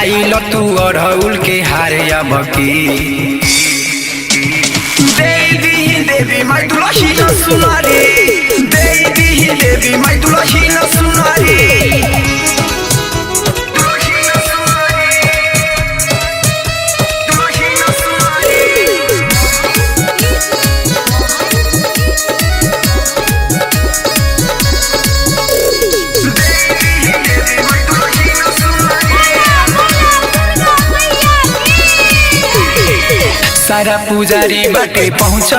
चढ़ाई लो तू अड़हुल के हार अबकी देवी माई तुलसी न सुनारी देवी माई तुलसी न सुनारी सारा पुजारी बाटे पहुँच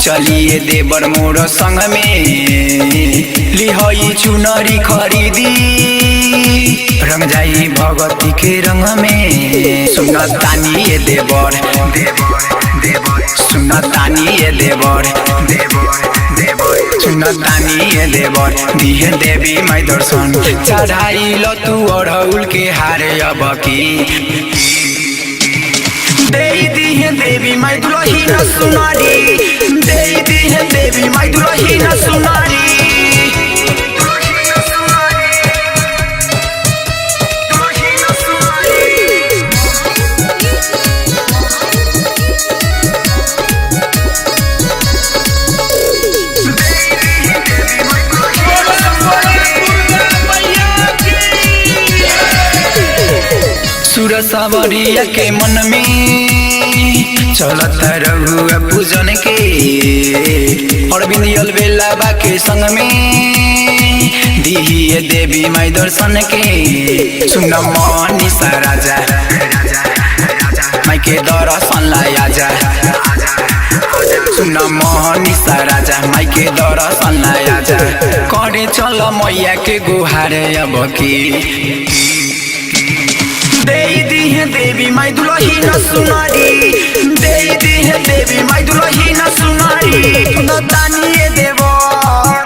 चलिए देवर मोर संग में लिहई चुनरी खरीदी रंग जाई भगती के रंग में सुन तानी ये देवर सुन तानी ये देवर सुन तानी ये देवर दिहे देवी माई दर्शन चढ़ाई लो तू अड़हुल के हारे अबकी देवी माई दुलही न सुनारी देवी माई दुलही न सुनारी सूरज सावरिया के मन में चलत रहुआ पूजन के अरविंद अलबेला बा के संग में दिहिए देवी माई दर्शन के सुन मनीषा राजा माई के दर्शन लाया जा सुन मनीषा राजा माई के दर्शन लाया जा करे चल मैया के गुहारे अबकी देवी माई दुलही न सुनारी देवी माई दुलही न सुनारी तानी ये देवर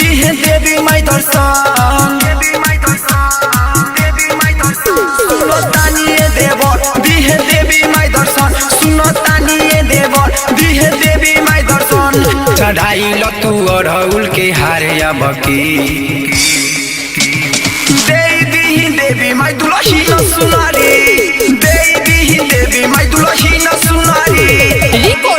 दिहे देवी माई दर्शन सुनो तानी ये देवर दिहे देवी माई दर्शन सुनो तानी ये देवर दिहे देवी माई दर्शन चढ़ाई लो तू अड़हुल के हारे अबकी देवी माई दुलही न सुनारी